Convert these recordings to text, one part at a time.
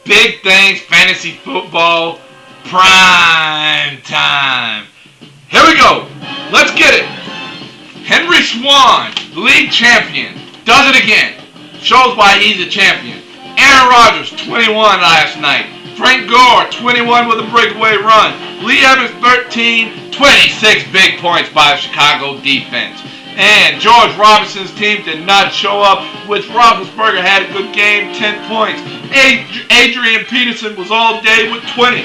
Big Things Fantasy Football Prime Time. Here we go. Let's get it. Henry Swan, league champion, does it again. Shows why he's a champion. Aaron Rodgers, 21 last night. Frank Gore, 21 with a breakaway run. Lee Evans, 13, 26 big points by the Chicago defense. And George Robinson's team did not show up, which Roethlisberger had a good game, 10 points. Adrian Peterson was all day with 20.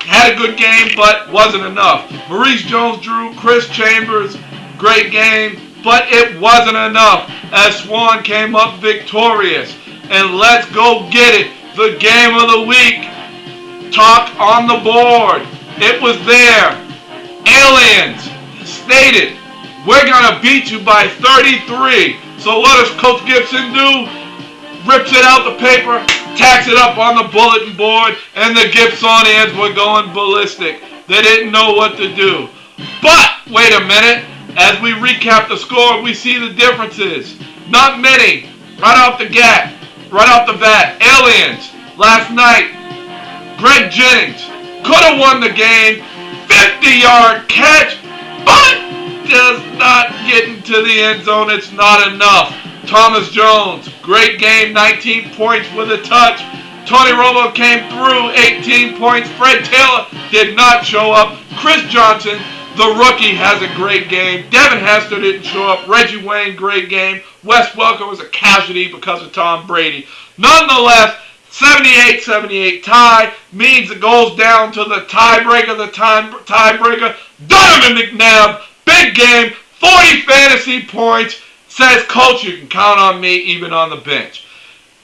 Had a good game, but wasn't enough. Maurice Jones-Drew, Chris Chambers, great game, but it wasn't enough as Swan came up victorious. And let's go get it. The game of the week. Talk on the board. It was there. Aliens stated, we're going to beat you by 33. So what does Coach Gibson do? Rips it out the paper, tacks it up on the bulletin board, and the Gibsonians were going ballistic. They didn't know what to do. But, wait a minute. As we recap the score, we see the differences. Not many. Right off the bat. Aliens, last night. Greg Jennings could have won the game. 50-yard catch, but does not get into the end zone. It's not enough. Thomas Jones, great game, 19 points with a touch. Tony Romo came through, 18 points. Fred Taylor did not show up. Chris Johnson, the rookie, has a great game. Devin Hester didn't show up. Reggie Wayne, great game. Wes Welker was a casualty because of Tom Brady. Nonetheless, 78-78 tie means it goes down to the tiebreaker. The tiebreaker, Donovan McNabb, big game, 40 fantasy points. Says, Coach, you can count on me even on the bench.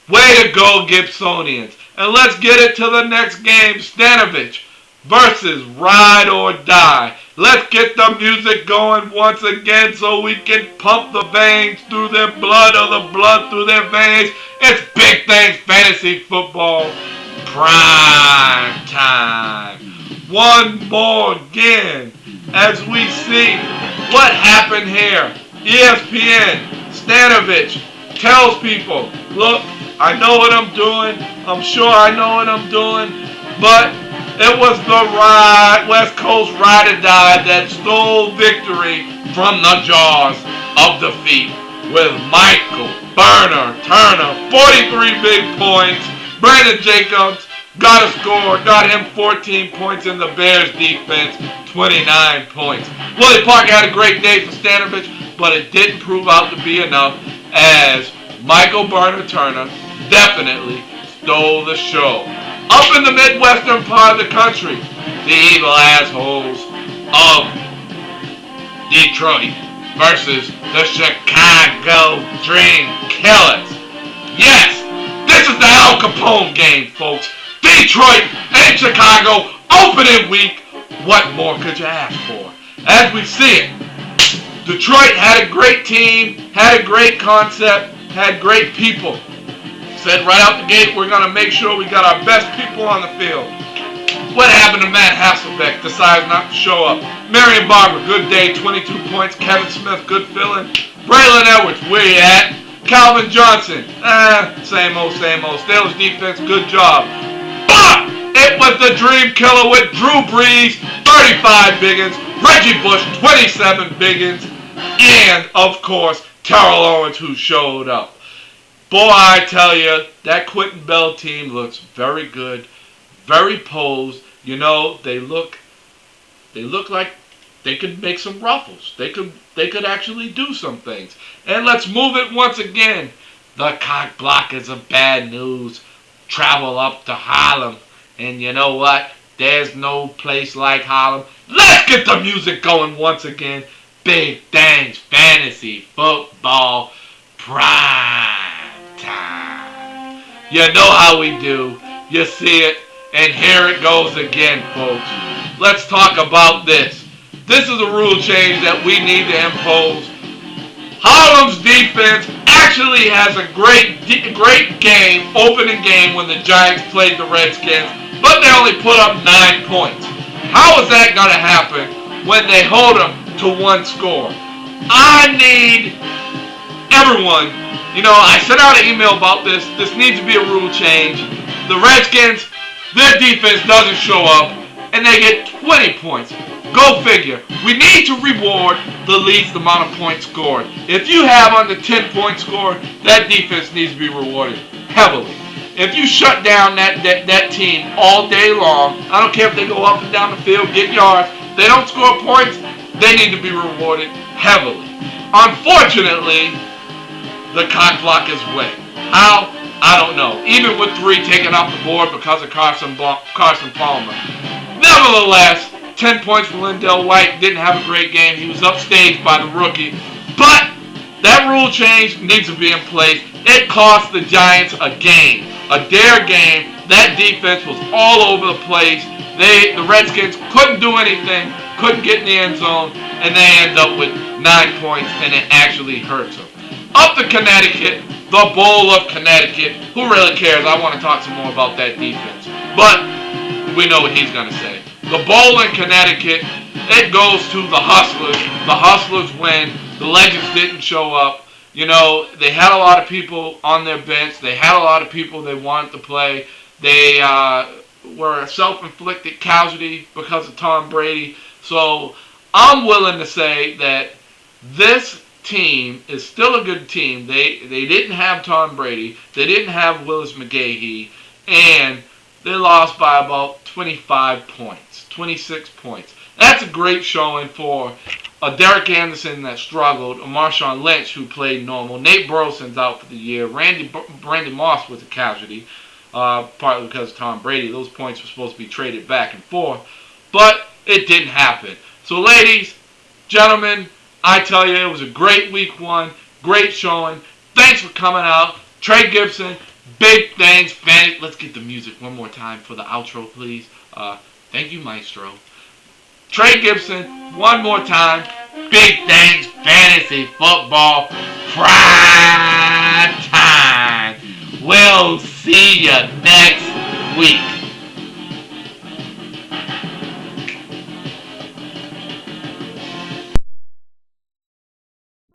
Way to go, Gibsonians. And let's get it to the next game. Stanovich versus Ride or Die. Let's get the music going once again so we can pump the veins through their blood or the blood through their veins. It's Big Things Fantasy Football Prime Time. One more again as we see what happened here. ESPN, Stanovich tells people, look, I know what I'm doing. I'm sure I know what I'm doing. But it was the West Coast Ride or Die that stole victory from the jaws of defeat with Michael Burner Turner, 43 big points. Brandon Jacobs got a score, got him 14 points in the Bears defense, 29 points. Willie Parker had a great day for Stanovich, but it didn't prove out to be enough as Michael Burner Turner definitely stole the show. Up in the Midwestern part of the country, the evil assholes of Detroit versus the Chicago Dream Killers. Yes, this is the Al Capone game, folks. Detroit and Chicago opening week. What more could you ask for? As we see it, Detroit had a great team, had a great concept, had great people. Said right out the gate, we're going to make sure we got our best people on the field. What happened to Matt Hasselbeck? Decided not to show up. Marion Barber, good day, 22 points. Kevin Smith, good filling. Braylon Edwards, where you at? Calvin Johnson, same old. Steelers defense, good job. But it was the dream killer with Drew Brees, 35 biggins. Reggie Bush, 27 biggins. And, of course, Terrell Owens, who showed up. Boy, I tell you, that Quentin Bell team looks very good, very posed. You know, they look like they could make some ruffles. They could actually do some things. And let's move it once again. The cock blockers of bad news travel up to Harlem. And you know what? There's no place like Harlem. Let's get the music going once again. Big Things Fantasy Football Prime Time. You know how we do. You see it. And here it goes again, folks. Let's talk about this. This is a rule change that we need to impose. Harlem's defense actually has a great game, opening game when the Giants played the Redskins, but they only put up 9 points. How is that going to happen when they hold them to one score? I need everyone. You know, I sent out an email about this. This needs to be a rule change. The Redskins, their defense doesn't show up, and they get 20 points. Go figure. We need to reward the least amount of points scored. If you have under 10 points scored, that defense needs to be rewarded heavily. If you shut down that team all day long, I don't care if they go up and down the field, get yards, they don't score points, they need to be rewarded heavily. Unfortunately, the cock block is wet. How? I don't know. Even with 3 taken off the board because of Carson Palmer. Nevertheless, 10 points for Lindell White. Didn't have a great game. He was upstaged by the rookie. But that rule change needs to be in place. It cost the Giants a game. A dare game. That defense was all over the place. The Redskins couldn't do anything. Couldn't get in the end zone. And they end up with 9 points. And it actually hurts them. Up to Connecticut. The Bowl of Connecticut. Who really cares? I want to talk some more about that defense. But we know what he's going to say. The Bowl in Connecticut, it goes to the Hustlers. The Hustlers win. The Legends didn't show up. You know, they had a lot of people on their bench. They had a lot of people they wanted to play. They were a self-inflicted casualty because of Tom Brady. So I'm willing to say that this team is still a good team. They didn't have Tom Brady. They didn't have Willis McGahee. And they lost by about 25 points, 26 points. That's a great showing for a Derek Anderson that struggled, a Marshawn Lynch who played normal. Nate Burleson's out for the year. Randy Moss was a casualty, partly because of Tom Brady. Those points were supposed to be traded back and forth, but it didn't happen. So ladies, gentlemen, I tell you, it was a great week 1, great showing. Thanks for coming out. Trey Gibson, big thanks. Let's get the music one more time for the outro, please. Thank you, Maestro. Trey Gibson, one more time. Big thanks, Fantasy Football Prime Time. We'll see you next week.